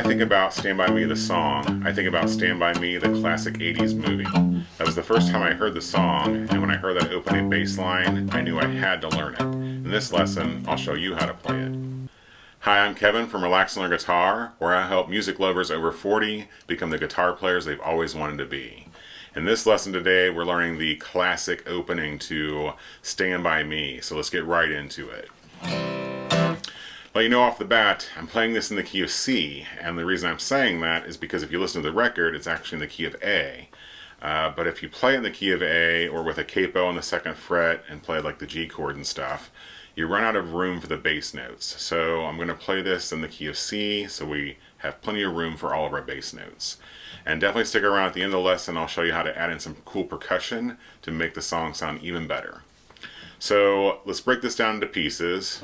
think about Stand By Me the song, I think about Stand By Me the classic 80s movie. That was the first time I heard the song, and when I heard that opening bass line, I knew I had to learn it. In this lesson, I'll show you how to play it. Hi, I'm Kevin from Relax and Learn Guitar, where I help music lovers over 40 become the guitar players they've always wanted to be. In this lesson today, we're learning the classic opening to Stand By Me, so let's get right into it. Let you know off the bat, I'm playing this in the key of C, and the reason I'm saying that is because if you listen to the record, it's actually in the key of A. But if you play in the key of A, or with a capo on the 2nd fret and play like the G chord and stuff, you run out of room for the bass notes. So I'm going to play this in the key of C, so we have plenty of room for all of our bass notes. And definitely stick around at the end of the lesson. I'll show you how to add in some cool percussion to make the song sound even better. So let's break this down into pieces.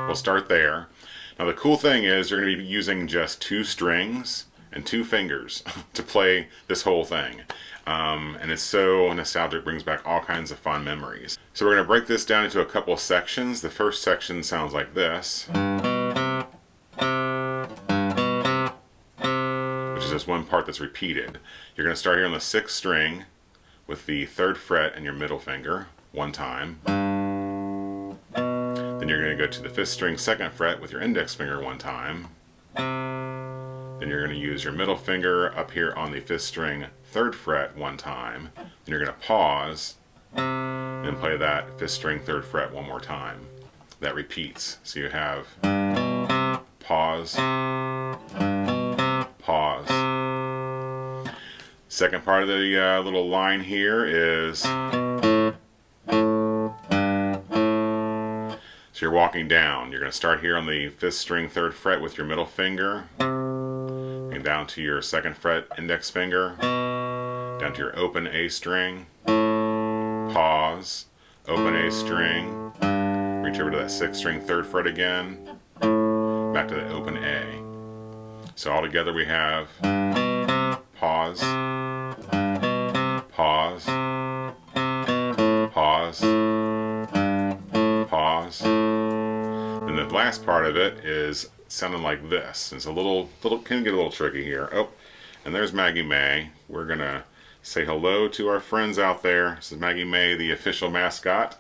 We'll start there. Now the cool thing is you're going to be using just 2 strings and 2 fingers to play this whole thing. And it's so nostalgic, brings back all kinds of fun memories. So we're going to break this down into a couple of sections. The first section sounds like this, which is just one part that's repeated. You're going to start here on the 6th string with the 3rd fret and your middle finger one time. Then you're going to go to the 5th string 2nd fret with your index finger one time. Then you're going to use your middle finger up here on the 5th string 3rd fret one time. Then you're going to pause and play that 5th string 3rd fret one more time. That repeats. So you have pause, pause. Second part of the little line here is, so you're walking down. You're going to start here on the 5th string 3rd fret with your middle finger, and down to your 2nd fret index finger, down to your open A string, pause, open A string, reach over to that 6th string 3rd fret again, back to the open A. So all together we have pause, pause, pause, pause. And the last part of it is sounding like this. It's a little can get a little tricky here. Oh, and there's Maggie May. We're gonna say hello to our friends out there. This is Maggie May, the official mascot.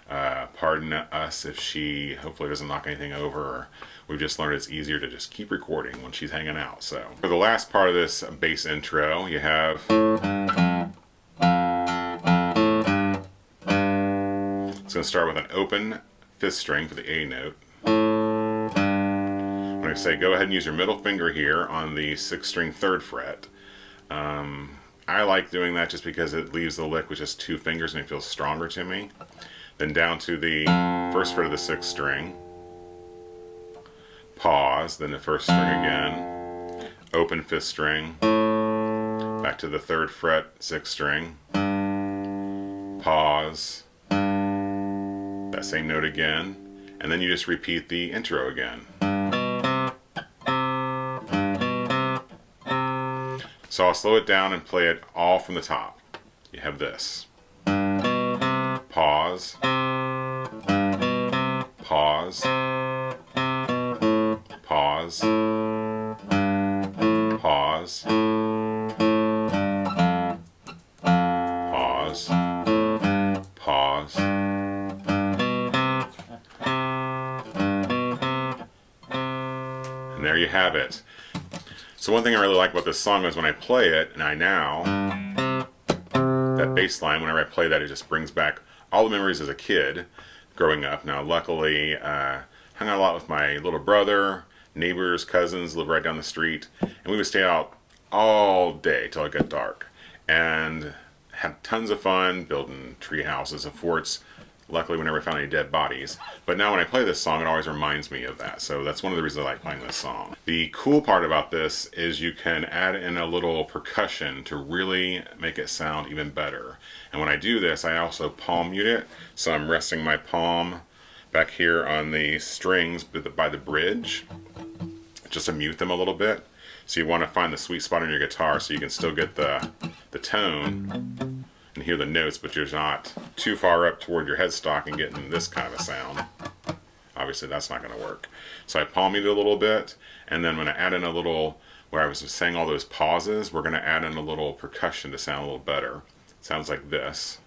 Pardon us if she hopefully doesn't knock anything over. Or we've just learned it's easier to just keep recording when she's hanging out. So for the last part of this bass intro, you have, it's going to start with an open 5th string for the A note. When I say go ahead and use your middle finger here on the 6th string 3rd fret, I like doing that just because it leaves the lick with just 2 fingers and it feels stronger to me. Then down to the 1st fret of the 6th string, pause, then the 1st string again, open 5th string, back to the 3rd fret 6th string, pause, that same note again, and then you just repeat the intro again. So I'll slow it down and play it all from the top. You have this. Pause, pause, pause, pause, pause, pause. And there you have it. So one thing I really like about this song is when I play it, and that bass line, whenever I play that, it just brings back all the memories as a kid growing up. Now luckily, hung out a lot with my little brother, neighbors, cousins, live right down the street, and we would stay out all day till it got dark and had tons of fun building tree houses and forts. Luckily we never found any dead bodies. But now when I play this song, it always reminds me of that. So that's one of the reasons I like playing this song. The cool part about this is you can add in a little percussion to really make it sound even better. And when I do this, I also palm mute it. So I'm resting my palm back here on the strings by the bridge, just to mute them a little bit. So you want to find the sweet spot on your guitar so you can still get the tone and hear the notes, but you're not too far up toward your headstock and getting this kind of a sound. Obviously that's not going to work. So I palm mute it a little bit, and then I'm going to add in a little, where I was saying all those pauses, we're going to add in a little percussion to sound a little better. It sounds like this.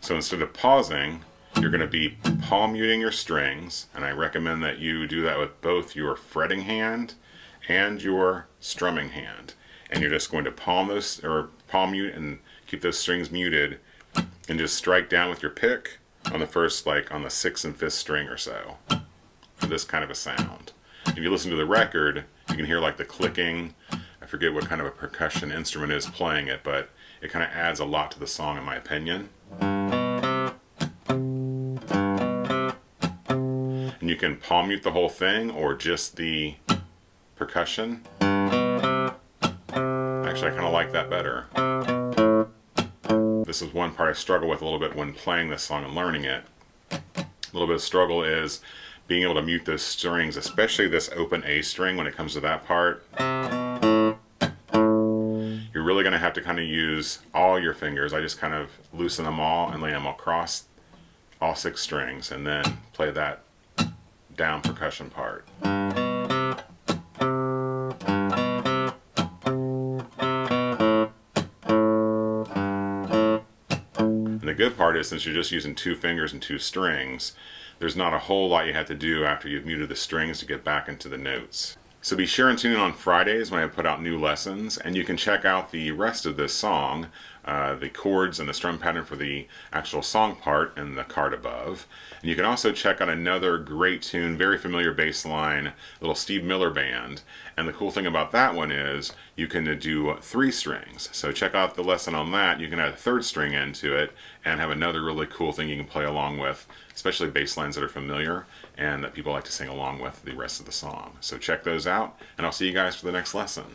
So instead of pausing, you're going to be palm muting your strings, and I recommend that you do that with both your fretting hand and your strumming hand. And you're just going to palm mute and keep those strings muted, and just strike down with your pick on the first, like on the 6th and 5th string or so, for this kind of a sound. If you listen to the record, you can hear like the clicking. I forget what kind of a percussion instrument is playing it, but it kind of adds a lot to the song in my opinion. And you can palm mute the whole thing or just the percussion. Actually, I kind of like that better. This is one part I struggle with a little bit when playing this song and learning it. A little bit of struggle is being able to mute those strings, especially this open A string when it comes to that part. You're really going to have to kind of use all your fingers. I just kind of loosen them all and lay them across all 6 strings, and then play that down percussion part. And the good part is, since you're just using 2 fingers and 2 strings, there's not a whole lot you have to do after you've muted the strings to get back into the notes. So be sure and tune in on Fridays when I put out new lessons, and you can check out the rest of this song, the chords and the strum pattern for the actual song part in the card above. And you can also check out another great tune, very familiar bass line, little Steve Miller Band. And the cool thing about that one is you can do 3 strings. So check out the lesson on that. You can add a 3rd string into it and have another really cool thing you can play along with, especially bass lines that are familiar and that people like to sing along with the rest of the song. So check those out, and I'll see you guys for the next lesson.